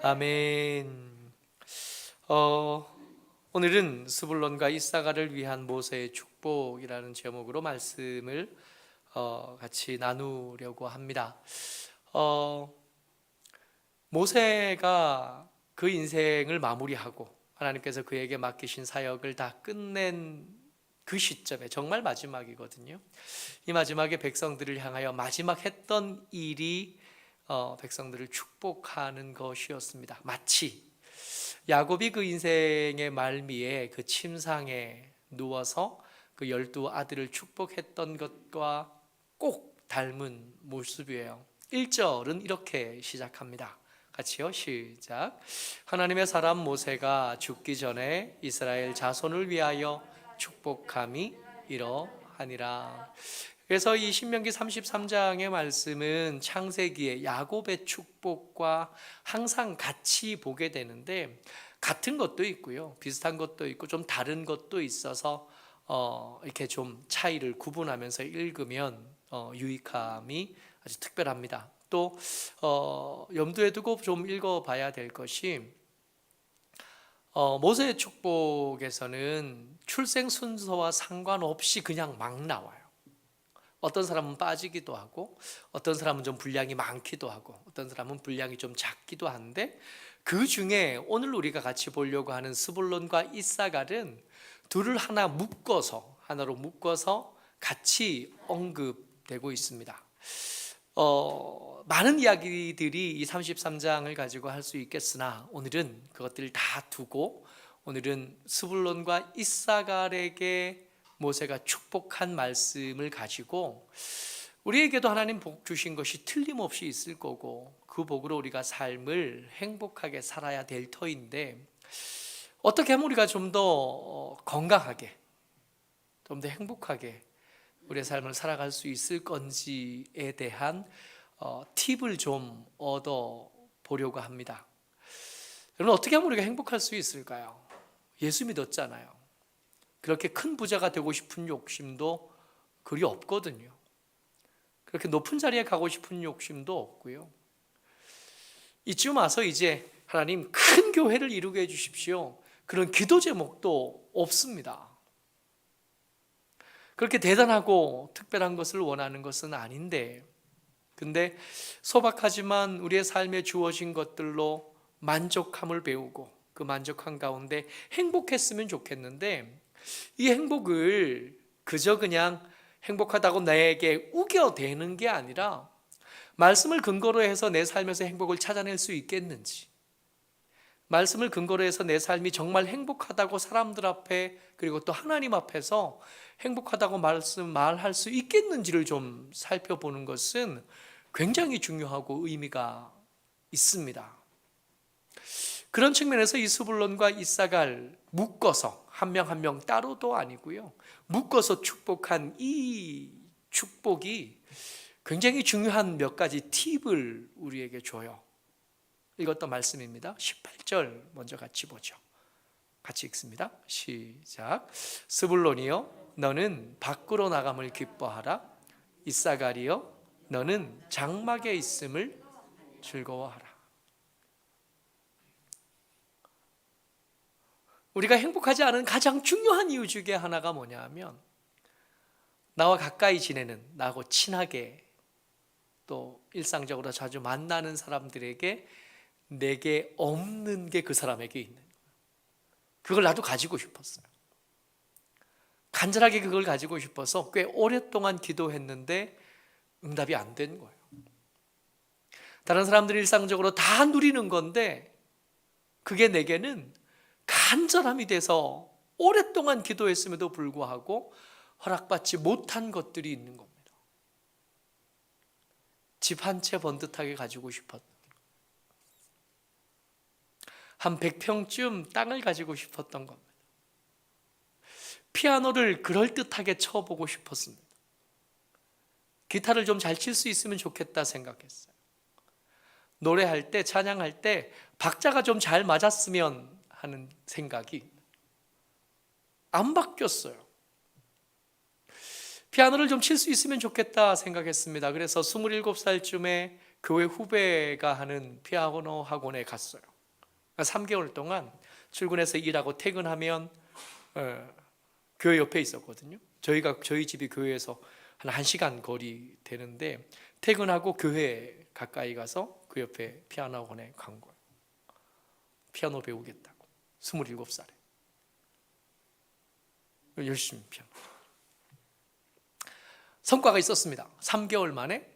아멘. 오늘은 스불론과 이사가를 위한 모세의 축복이라는 제목으로 말씀을 같이 나누려고 합니다. 모세가 그 인생을 마무리하고 하나님께서 그에게 맡기신 사역을 다 끝낸 그 시점에 정말 마지막이거든요. 이 마지막에 백성들을 향하여 마지막 했던 일이 백성들을 축복하는 것이었습니다. 마치 야곱이 그 인생의 말미에 그 침상에 누워서 그 12 아들을 축복했던 것과 꼭 닮은 모습이에요. 1절은 이렇게 시작합니다. 같이요, 시작. 하나님의 사람 모세가 죽기 전에 이스라엘 자손을 위하여 축복함이 이러하니라. 그래서 이 신명기 33장의 말씀은 창세기의 야곱의 축복과 항상 같이 보게 되는데, 같은 것도 있고요, 비슷한 것도 있고 좀 다른 것도 있어서 이렇게 좀 차이를 구분하면서 읽으면 유익함이 아주 특별합니다. 또 염두에 두고 좀 읽어봐야 될 것이, 모세의 축복에서는 출생 순서와 상관없이 그냥 막 나와요. 어떤 사람은 빠지기도 하고, 어떤 사람은 좀 분량이 많기도 하고, 어떤 사람은 분량이 좀 작기도 한데, 그 중에 오늘 우리가 같이 보려고 하는 스불론과 이사갈은 둘을 하나로 묶어서 같이 언급되고 있습니다. 많은 이야기들이 이 33장을 가지고 할 수 있겠으나 오늘은 그것들을 다 두고, 오늘은 스불론과 이사갈에게 모세가 축복한 말씀을 가지고 우리에게도 하나님 복 주신 것이 틀림없이 있을 거고, 그 복으로 우리가 삶을 행복하게 살아야 될 터인데, 어떻게 하면 우리가 좀 더 건강하게, 좀 더 행복하게 우리의 삶을 살아갈 수 있을 건지에 대한 팁을 좀 얻어 보려고 합니다. 여러분, 어떻게 하면 우리가 행복할 수 있을까요? 예수 믿었잖아요. 그렇게 큰 부자가 되고 싶은 욕심도 그리 없거든요. 그렇게 높은 자리에 가고 싶은 욕심도 없고요. 이쯤 와서 이제 하나님 큰 교회를 이루게 해주십시오, 그런 기도 제목도 없습니다. 그렇게 대단하고 특별한 것을 원하는 것은 아닌데, 근데 소박하지만 우리의 삶에 주어진 것들로 만족함을 배우고 그 만족함 가운데 행복했으면 좋겠는데, 이 행복을 그저 그냥 행복하다고 나에게 우겨대는 게 아니라 말씀을 근거로 해서 내 삶에서 행복을 찾아낼 수 있겠는지, 말씀을 근거로 해서 내 삶이 정말 행복하다고 사람들 앞에 그리고 또 하나님 앞에서 행복하다고 말할 수 있겠는지를 좀 살펴보는 것은 굉장히 중요하고 의미가 있습니다. 그런 측면에서 이 스불론과 이사갈 묶어서 한 명 한 명 따로도 아니고요, 묶어서 축복한 이 축복이 굉장히 중요한 몇 가지 팁을 우리에게 줘요. 읽었던 말씀입니다. 18절 먼저 같이 보죠. 같이 읽습니다. 시작. 스불론이여, 너는 밖으로 나감을 기뻐하라. 이사갈이여, 너는 장막에 있음을 즐거워하라. 우리가 행복하지 않은 가장 중요한 이유 중에 하나가 뭐냐 하면, 나와 가까이 지내는, 나하고 친하게 또 일상적으로 자주 만나는 사람들에게 내게 없는 게 그 사람에게 있는 거예요. 그걸 나도 가지고 싶었어요. 간절하게 그걸 가지고 싶어서 꽤 오랫동안 기도했는데 응답이 안 된 거예요. 다른 사람들이 일상적으로 다 누리는 건데 그게 내게는 간절함이 돼서 오랫동안 기도했음에도 불구하고 허락받지 못한 것들이 있는 겁니다. 집 한 채 번듯하게 가지고 싶었던, 한 100평쯤 땅을 가지고 싶었던 겁니다. 피아노를 그럴듯하게 쳐보고 싶었습니다. 기타를 좀 잘 칠 수 있으면 좋겠다 생각했어요. 노래할 때, 찬양할 때 박자가 좀 잘 맞았으면 하는 생각이 안 바뀌었어요. 피아노를 좀 칠 수 있으면 좋겠다 생각했습니다. 그래서 27살쯤에 교회 후배가 하는 피아노 학원에 갔어요. 3개월 동안 출근해서 일하고 퇴근하면 교회 옆에 있었거든요. 저희 집이 교회에서 한 1시간 거리 되는데 퇴근하고 교회 가까이 가서 그 옆에 피아노 학원에 간 거예요. 피아노 배우겠다고. 27살에 열심히 피아노. 성과가 있었습니다. 3개월 만에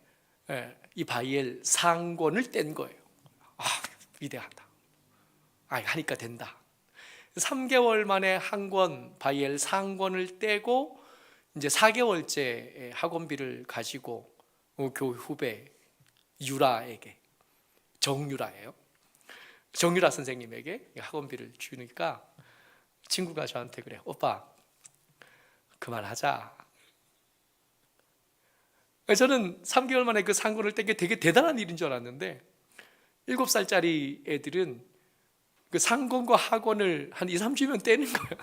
이 바이엘 상권을 뗀 거예요. 위대하다. 하니까 된다. 3개월 만에 한 권 바이엘 상권을 떼고 이제 4개월째 학원비를 가지고 교회 후배 유라에게, 정유라예요. 정유라 선생님에게 학원비를 주니까 친구가 저한테 그래. 오빠 그만하자. 저는 3개월 만에 그 상권을 뗀 게 되게 대단한 일인 줄 알았는데 7살짜리 애들은 그 상권과 학원을 한 2, 3주면 떼는 거예요.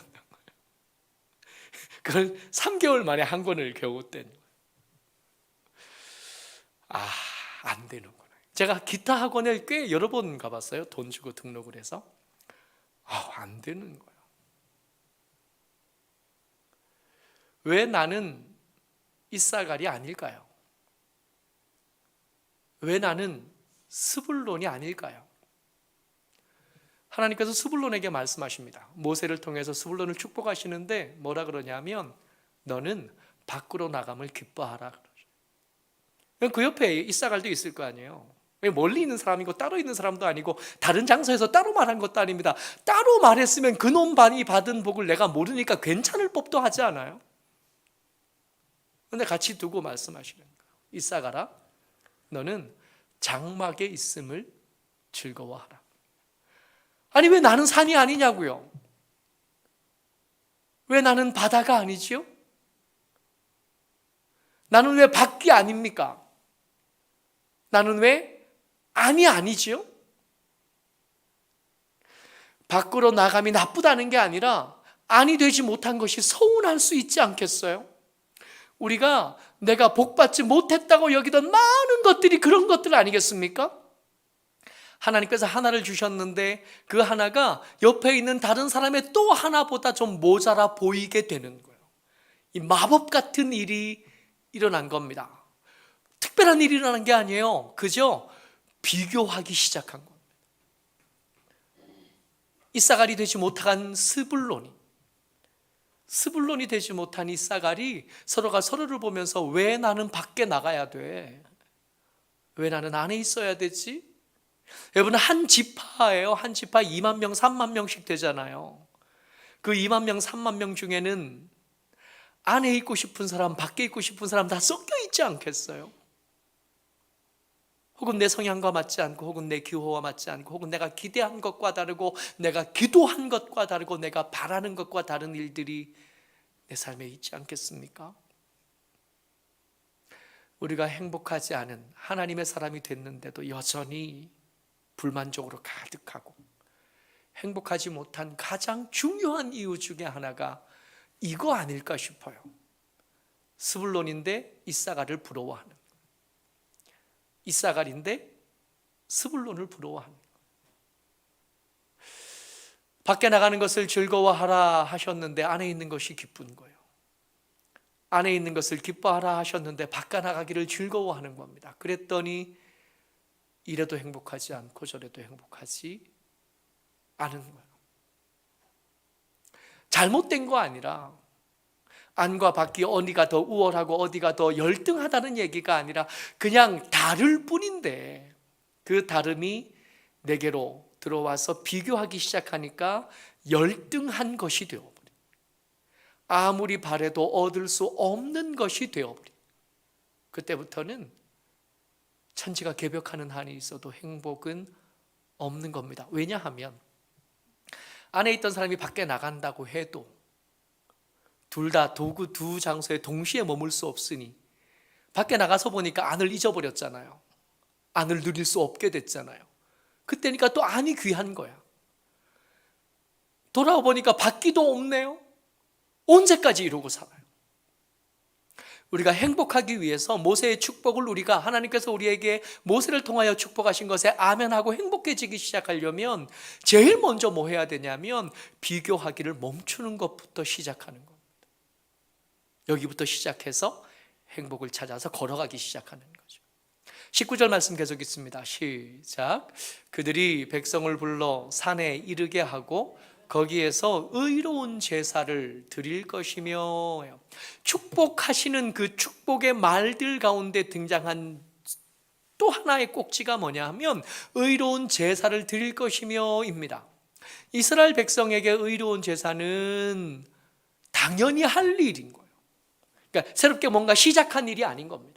그걸 3개월 만에 한 권을 겨우 뗀 거예요. 안 되는구나. 제가 기타 학원에 꽤 여러 번 가봤어요. 돈 주고 등록을 해서. 안 되는 거예요. 왜 나는 이사갈이 아닐까요? 왜 나는 스불론이 아닐까요? 하나님께서 스불론에게 말씀하십니다. 모세를 통해서 스불론을 축복하시는데 뭐라 그러냐면 너는 밖으로 나감을 기뻐하라 그러죠. 그 옆에 이사갈도 있을 거 아니에요. 멀리 있는 사람이고 따로 있는 사람도 아니고 다른 장소에서 따로 말한 것도 아닙니다. 따로 말했으면 그놈 반이 받은 복을 내가 모르니까 괜찮을 법도 하지 않아요? 그런데 같이 두고 말씀하시는 거예요. 이사갈아 너는 장막에 있음을 즐거워하라. 아니 왜 나는 산이 아니냐고요? 왜 나는 바다가 아니지요? 나는 왜 밖이 아닙니까? 나는 왜 안이 아니지요? 밖으로 나감이 나쁘다는 게 아니라 안이 되지 못한 것이 서운할 수 있지 않겠어요? 우리가 내가 복받지 못했다고 여기던 많은 것들이 그런 것들 아니겠습니까? 하나님께서 하나를 주셨는데 그 하나가 옆에 있는 다른 사람의 또 하나보다 좀 모자라 보이게 되는 거예요. 이 마법 같은 일이 일어난 겁니다. 특별한 일이 일어난 게 아니에요. 그저 비교하기 시작한 겁니다. 이사갈이 되지 못한 스불론이 되지 못한 이사갈이 서로가 서로를 보면서 왜 나는 밖에 나가야 돼? 왜 나는 안에 있어야 되지? 여러분 한 지파예요. 한 지파 2만 명, 3만 명씩 되잖아요. 그 2만 명, 3만 명 중에는 안에 있고 싶은 사람, 밖에 있고 싶은 사람 다 섞여 있지 않겠어요? 혹은 내 성향과 맞지 않고, 혹은 내 기호와 맞지 않고, 혹은 내가 기대한 것과 다르고, 내가 기도한 것과 다르고, 내가 바라는 것과 다른 일들이 내 삶에 있지 않겠습니까? 우리가 행복하지 않은 하나님의 사람이 됐는데도 여전히 불만족으로 가득하고 행복하지 못한 가장 중요한 이유 중에 하나가 이거 아닐까 싶어요. 스불론인데 이사갈을 부러워하는, 이사갈인데 스불론을 부러워하는. 밖에 나가는 것을 즐거워하라 하셨는데 안에 있는 것이 기쁜 거예요. 안에 있는 것을 기뻐하라 하셨는데 밖에 나가기를 즐거워하는 겁니다. 그랬더니 이래도 행복하지 않고 저래도 행복하지 않은 거예요. 잘못된 거 아니라 안과 밖이 어디가 더 우월하고 어디가 더 열등하다는 얘기가 아니라 그냥 다를 뿐인데 그 다름이 내게로 들어와서 비교하기 시작하니까 열등한 것이 되어버린, 아무리 바래도 얻을 수 없는 것이 되어버린, 그때부터는 천지가 개벽하는 한이 있어도 행복은 없는 겁니다. 왜냐하면 안에 있던 사람이 밖에 나간다고 해도 둘 다 두 장소에 동시에 머물 수 없으니 밖에 나가서 보니까 안을 잊어버렸잖아요. 안을 누릴 수 없게 됐잖아요. 그때니까 또 안이 귀한 거야. 돌아와 보니까 밖이도 없네요. 언제까지 이러고 살아요? 우리가 행복하기 위해서 모세의 축복을 우리가 하나님께서 우리에게 모세를 통하여 축복하신 것에 아멘하고 행복해지기 시작하려면 제일 먼저 뭐 해야 되냐면 비교하기를 멈추는 것부터 시작하는 겁니다. 여기부터 시작해서 행복을 찾아서 걸어가기 시작하는 거죠. 19절 말씀 계속 있습니다. 시작. 그들이 백성을 불러 산에 이르게 하고 거기에서 의로운 제사를 드릴 것이며, 축복하시는 그 축복의 말들 가운데 등장한 또 하나의 꼭지가 뭐냐 하면 의로운 제사를 드릴 것이며입니다. 이스라엘 백성에게 의로운 제사는 당연히 할 일인 거예요. 그러니까 새롭게 뭔가 시작한 일이 아닌 겁니다.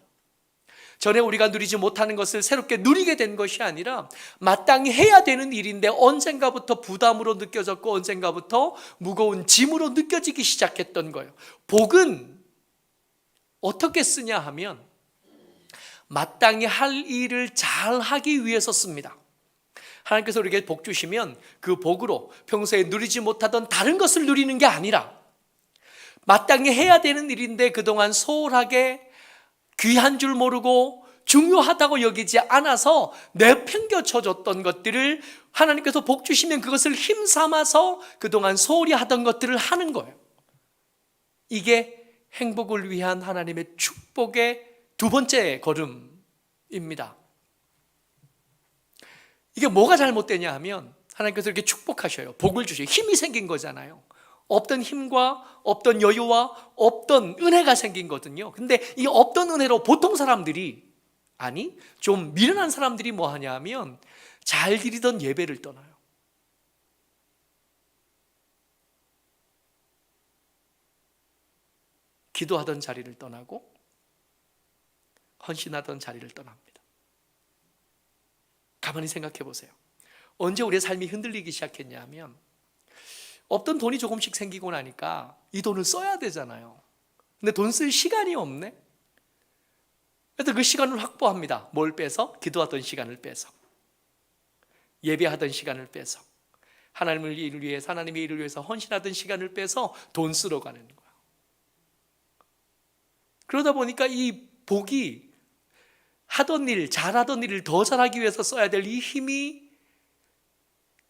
전에 우리가 누리지 못하는 것을 새롭게 누리게 된 것이 아니라 마땅히 해야 되는 일인데 언젠가부터 부담으로 느껴졌고 언젠가부터 무거운 짐으로 느껴지기 시작했던 거예요. 복은 어떻게 쓰냐 하면 마땅히 할 일을 잘 하기 위해서 씁니다. 하나님께서 우리에게 복 주시면 그 복으로 평소에 누리지 못하던 다른 것을 누리는 게 아니라 마땅히 해야 되는 일인데 그동안 소홀하게 귀한 줄 모르고 중요하다고 여기지 않아서 내팽겨쳐졌던 것들을 하나님께서 복 주시면 그것을 힘삼아서 그동안 소홀히 하던 것들을 하는 거예요. 이게 행복을 위한 하나님의 축복의 두 번째 걸음입니다. 이게 뭐가 잘못되냐 하면 하나님께서 이렇게 축복하셔요. 복을 주셔요. 힘이 생긴 거잖아요. 없던 힘과 없던 여유와 없던 은혜가 생긴 거거든요. 근데 이 없던 은혜로 보통 사람들이, 아니 좀 미련한 사람들이 뭐 하냐 하면 잘 드리던 예배를 떠나요. 기도하던 자리를 떠나고 헌신하던 자리를 떠납니다. 가만히 생각해 보세요. 언제 우리의 삶이 흔들리기 시작했냐 하면 없던 돈이 조금씩 생기고 나니까 이 돈을 써야 되잖아요. 근데 돈 쓸 시간이 없네. 그래서 그 시간을 확보합니다. 뭘 빼서? 기도하던 시간을 빼서, 예배하던 시간을 빼서, 하나님의 일을 위해서 헌신하던 시간을 빼서 돈 쓰러 가는 거예요. 그러다 보니까 이 복이 하던 일, 잘하던 일을 더 잘하기 위해서 써야 될 이 힘이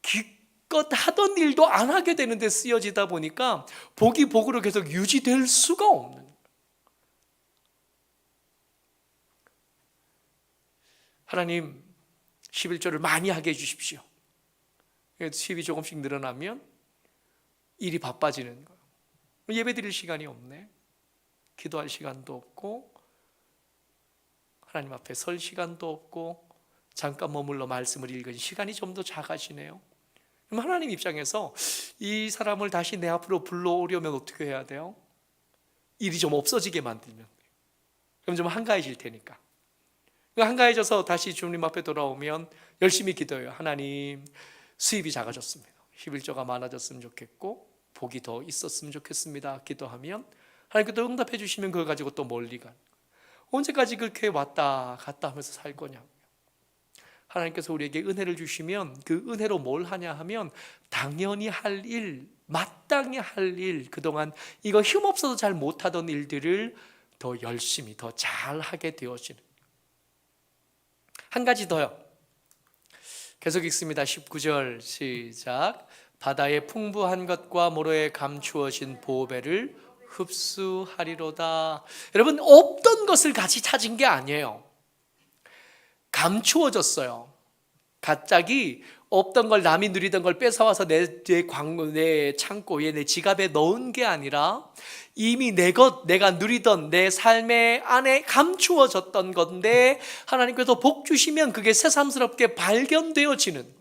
기껏 하던 일도 안 하게 되는데 쓰여지다 보니까 복이 복으로 계속 유지될 수가 없는 거예요. 하나님 11조를 많이 하게 해주십시오. 10이 조금씩 늘어나면 일이 바빠지는 거예요. 예배 드릴 시간이 없네. 기도할 시간도 없고 하나님 앞에 설 시간도 없고 잠깐 머물러 말씀을 읽은 시간이 좀 더 작아지네요. 그럼 하나님 입장에서 이 사람을 다시 내 앞으로 불러오려면 어떻게 해야 돼요? 일이 좀 없어지게 만들면 돼요. 그럼 좀 한가해질 테니까. 한가해져서 다시 주님 앞에 돌아오면 열심히 기도해요. 하나님, 수입이 작아졌습니다. 11조가 많아졌으면 좋겠고 복이 더 있었으면 좋겠습니다. 기도하면 하나님께서 응답해 주시면 그걸 가지고 또 멀리 가는 거예요. 언제까지 그렇게 왔다 갔다 하면서 살 거냐고요. 하나님께서 우리에게 은혜를 주시면 그 은혜로 뭘 하냐 하면 당연히 할 일, 마땅히 할 일, 그동안 이거 힘없어서 잘 못하던 일들을 더 열심히 더 잘하게 되어지는. 한 가지 더요. 계속 읽습니다. 19절 시작. 바다의 풍부한 것과 모래에 감추어진 보배를 흡수하리로다. 여러분, 없던 것을 같이 찾은 게 아니에요. 감추어졌어요. 갑자기 없던 걸, 남이 누리던 걸 뺏어와서 내 창고에, 내 지갑에 넣은 게 아니라 이미 내가 누리던 내 삶의 안에 감추어졌던 건데 하나님께서 복 주시면 그게 새삼스럽게 발견되어지는 거예요.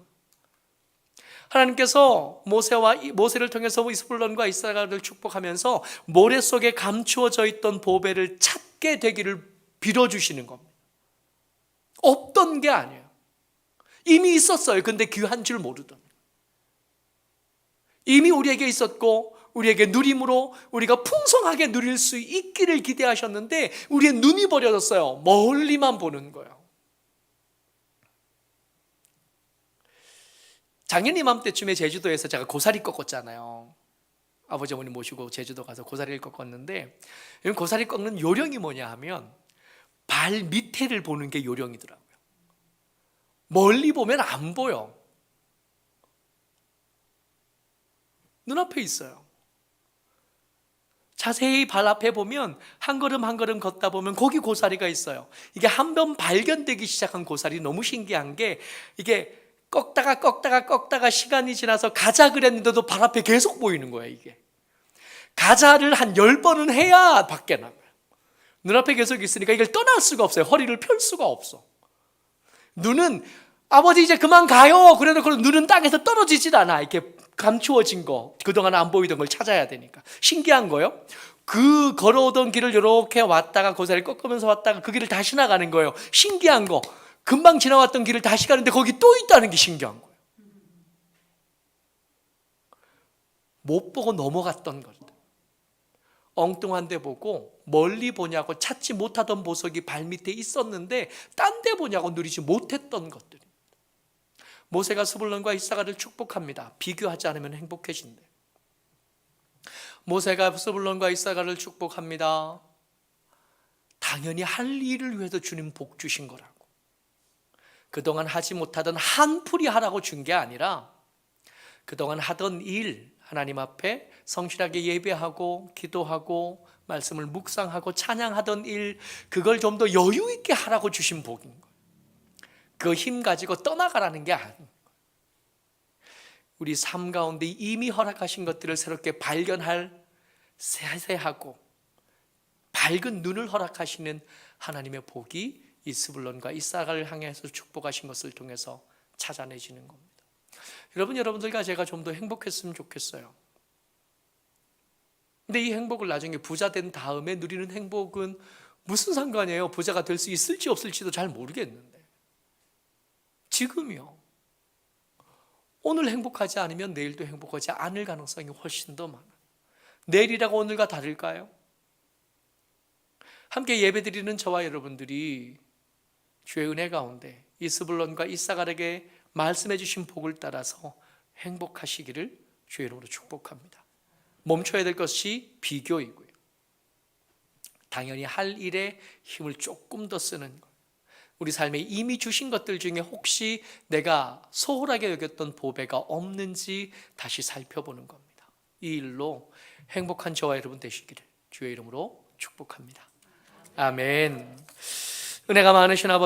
하나님께서 모세를 통해서 이스라엘과 이스라엘을 축복하면서 모래 속에 감추어져 있던 보배를 찾게 되기를 빌어주시는 겁니다. 없던 게 아니에요. 이미 있었어요. 근데 귀한 줄 모르던. 이미 우리에게 있었고 우리에게 누림으로 우리가 풍성하게 누릴 수 있기를 기대하셨는데 우리의 눈이 버려졌어요. 멀리만 보는 거예요. 작년 이맘때쯤에 제주도에서 제가 고사리 꺾었잖아요. 아버지 어머니 모시고 제주도 가서 고사리를 꺾었는데, 고사리 꺾는 요령이 뭐냐 하면 발 밑에를 보는 게 요령이더라고요. 멀리 보면 안 보여. 눈앞에 있어요. 자세히 발 앞에 보면 한 걸음 한 걸음 걷다 보면 거기 고사리가 있어요. 이게 한 번 발견되기 시작한 고사리 너무 신기한 게, 이게 꺾다가 시간이 지나서 가자 그랬는데도 발 앞에 계속 보이는 거예요. 이게 가자를 한 10번은 해야 밖에 나가요. 눈앞에 계속 있으니까 이걸 떠날 수가 없어요. 허리를 펼 수가 없어. 눈은 아버지 이제 그만 가요 그래도 눈은 땅에서 떨어지질 않아. 이렇게 감추어진 거, 그동안 안 보이던 걸 찾아야 되니까. 신기한 거예요. 그 걸어오던 길을 이렇게 왔다가 고사리를 꺾으면서 왔다가 그 길을 다시 나가는 거예요. 신기한 거. 금방 지나왔던 길을 다시 가는데 거기 또 있다는 게 신기한 거예요. 못 보고 넘어갔던 것들, 엉뚱한 데 보고 멀리 보냐고 찾지 못하던 보석이 발밑에 있었는데 딴 데 보냐고 누리지 못했던 것들. 모세가 스불론과 이사가를 축복합니다. 비교하지 않으면 행복해진대. 모세가 스불론과 이사가를 축복합니다. 당연히 할 일을 위해서 주님 복 주신 거라고. 그동안 하지 못하던 한풀이 하라고 준 게 아니라 그동안 하던 일, 하나님 앞에 성실하게 예배하고 기도하고 말씀을 묵상하고 찬양하던 일, 그걸 좀 더 여유 있게 하라고 주신 복인 거예요. 그 힘 가지고 떠나가라는 게 아니에요. 우리 삶 가운데 이미 허락하신 것들을 새롭게 발견할 세세하고 밝은 눈을 허락하시는 하나님의 복이 이 스불론과 이사가를 향해서 축복하신 것을 통해서 찾아내지는 겁니다. 여러분들과 제가 좀 더 행복했으면 좋겠어요. 근데 이 행복을 나중에 부자 된 다음에 누리는 행복은 무슨 상관이에요? 부자가 될 수 있을지 없을지도 잘 모르겠는데, 지금이요. 오늘 행복하지 않으면 내일도 행복하지 않을 가능성이 훨씬 더 많아요. 내일이라고 오늘과 다를까요? 함께 예배드리는 저와 여러분들이 주의 은혜 가운데 이 스불론과 이사갈에게 말씀해 주신 복을 따라서 행복하시기를 주의 이름으로 축복합니다. 멈춰야 될 것이 비교이고요. 당연히 할 일에 힘을 조금 더 쓰는 것. 우리 삶에 이미 주신 것들 중에 혹시 내가 소홀하게 여겼던 보배가 없는지 다시 살펴보는 겁니다. 이 일로 행복한 저와 여러분 되시기를 주의 이름으로 축복합니다. 아멘. 은혜가 많으신 아버지,